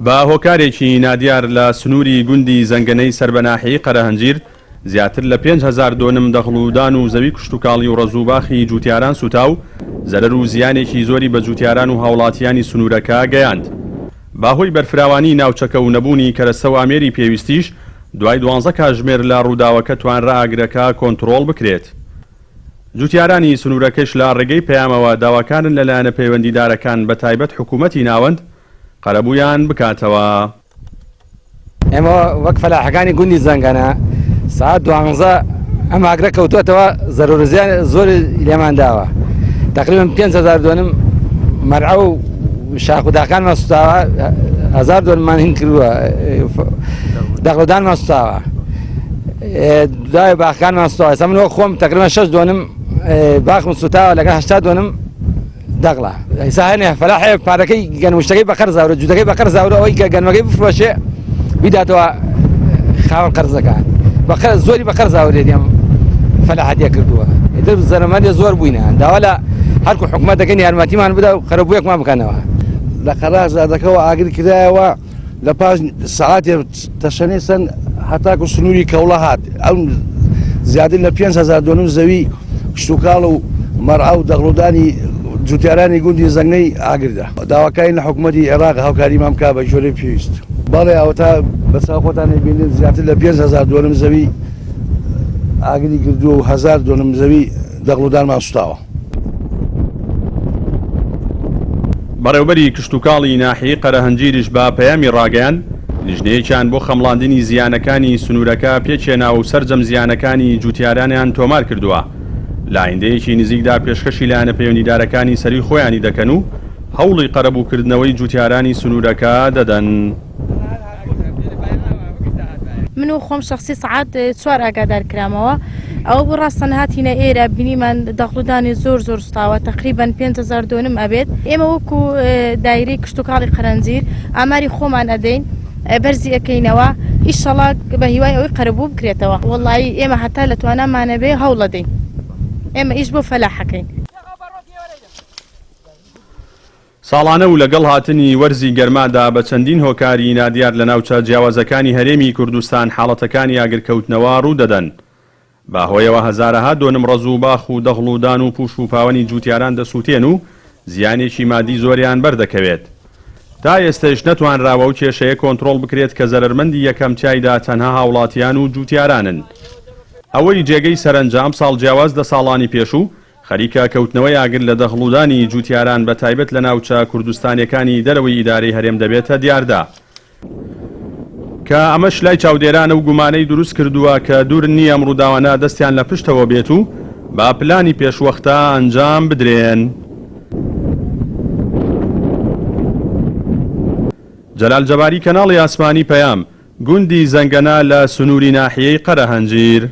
با هۆکارێکی نادیار لە سنووری گوندی زەنگەنەی سەربەناحی قەرەهەنجیر زیاتر لە 5,000 دۆنم دەخڵودان و زەوی کشتتوکاڵی و ڕەزوباخی جوتیاران سوتا و زەرەر و زیانێکی زۆری بە جوتیاران و هاوڵاتیانی سنوورەکە گەیاند. باهۆی بەرفراوانی ناوچەکە و نەبوونی کەرەستە و ئامێری پێویستیش دوای 12 کاتژمێر لە ڕووداوەکە توانرا ئاگرەکە کۆنتڕۆڵ بکرێت. جوتیارانی سنوورەکەش لە ڕێگەی پەیامەوە داواکارن لەلایەنە پەیوەندیدارەکان بە تایبەت حکوومەتی ناوەند قەرەبوویان بکاتەوە. ئێمە وەک فەلاحەکانی گوندی زەنگەنە ساعت 12 ئەم ئاگرە کەوتوێتەوە زەرورزیان زۆر لێمان داوە. تقریبا 5,000 دۆنم مەرعە و شاخوداکانمان سوتاوە، 1000 دۆنممان هین کردووە، دەخڵودانمان سوتاوە، دوای باخەکانمان سوتاوە. ئێستا من وەک خۆم تقریبا 6 دۆنم باخم سوتاوە لەگەڵ 80 دۆنم دەغڵە. ئێستا هەنێ فەلاحێ پارەکەی گەنموشتەکەی بە قەرز زاورە، جووتەکەی بە قەرز زاورە، ئەوەی کە گەنمەکەی بفرۆشێ بیداتەوە خاوەن قەرزەکان زۆری بە قەرز زاورێت ئەم فەلاحەتیە کردووە. ئیتر زەرمەندی زۆر بووینە، داوا لە هەرکو حکوومەتەکەن یارمەتیمان بدە و قەرەبوویەکمان بکەنەوە. لە قەرازادەکەەوە ئاگری کرایەوە لە پاش سەعاتێ تەشەنێ سەن هەتاکو سنووری کەوڵە هات. ئەو زیاتر لە 5,000 دۆنم زەوی کشتتوکاڵ و مەرعە و دەغڵودانی جوتیارانی گوندی زەنگەی ئاگردا. داواکاری لە حکوومەتی عێراق هاوکاریمان بکا بە جۆرەی پێویست. بەڵێ ئەوە تا بەچاو خۆتان بینن زیاتر لە 5,000 دۆنم زەوی ئاگری کردووە و 1000 دۆنم زەوی دەغڵودانمان سوتاوە. بەڕێوبەری کشتتوکاڵی ناحیەی قەرەهەنجیریش با پەیامی ڕاگەیان لیژنەیەکیان بۆ خەمڵاندنی زیانەکانی سنوورەکە پێچێنا و سەرجەم زیانەکانی جوتیارانیان تۆمار کردووە. لاینندەیەکی نزیکدا پێشکەشی لایەنە پەیوەندیدارەکانی سەری خۆیانی دەکەن و هەوڵی قەرەبووکردنەوەی جوتیارانی سنوورەکە دەدەن. من و خۆم شخصی سعات 4 ئاگادار کرامەوە. ئەوە بۆ ڕاستەن هاتینە ئێرە بینیمان دەخڵودانی زۆر سوتاوە، تقریبا 5,000 دۆنم ئەبێت. ئێمە وەکو دایرەی کشتتوکاڵی قەرەنجیر ئاماری خۆمان ئەدەین، بەرزی ئەەکەینەوە، ئیشەڵا بە هیوای ئەوەی قەرەبوو بکرێتەوە. وەڵڵی ئێمە هەتا لە توانامانەبێ هەوڵەدەین، ئێمە ئیش بۆ فەلاحەکەین. ساڵانە و لەگەڵ هاتنی وەرزی گەرمادا بە چەندین هۆکاری نادیار لە ناوچە جیاوازەکانی هەرێمی کوردستان حاڵەتەکانی ئاگرکەوتنەوە ڕوو دەدەن. باهۆیەوە هەزارەها دۆنم ڕەزوباخ و دەغڵودان و پوش و پاوەنی جوتیاران دەسووتێن و زیانێکی مادی زۆریان بەردەکەوێت. تا ئێستش نەتوانراوە و کێشەیە کۆنتڕۆڵ بکرێت کە زەرمەندی یەکەم تایدا تەنها هاوڵاتیان و جوتیارانن. ئەوەی جێگەی سەرنجام ساڵ جیاواز 10 ساڵانی پێشوو خەریکە کەوتنەوەی ئاگر لە دەخڵودانی جوتیاران بە تایبەت لە ناوچە کوردستانیەکانی دەرەوەی ئیدارەی هەرێم دەبێتە دیاردا. کە ئەمەش لای چاودێرانە و گومانەی دروست کردووە کە دوور نییە ڕووداوانە دەستیان لە پشتەوە بێت و با پلانی پێشوەختە ئەنجام بدرێن. جەلال جەباری کەناڵی ئاسمانی پەیام گوندی زەنگەنە لە سنووری ناحیەی قەرەهەنجیر.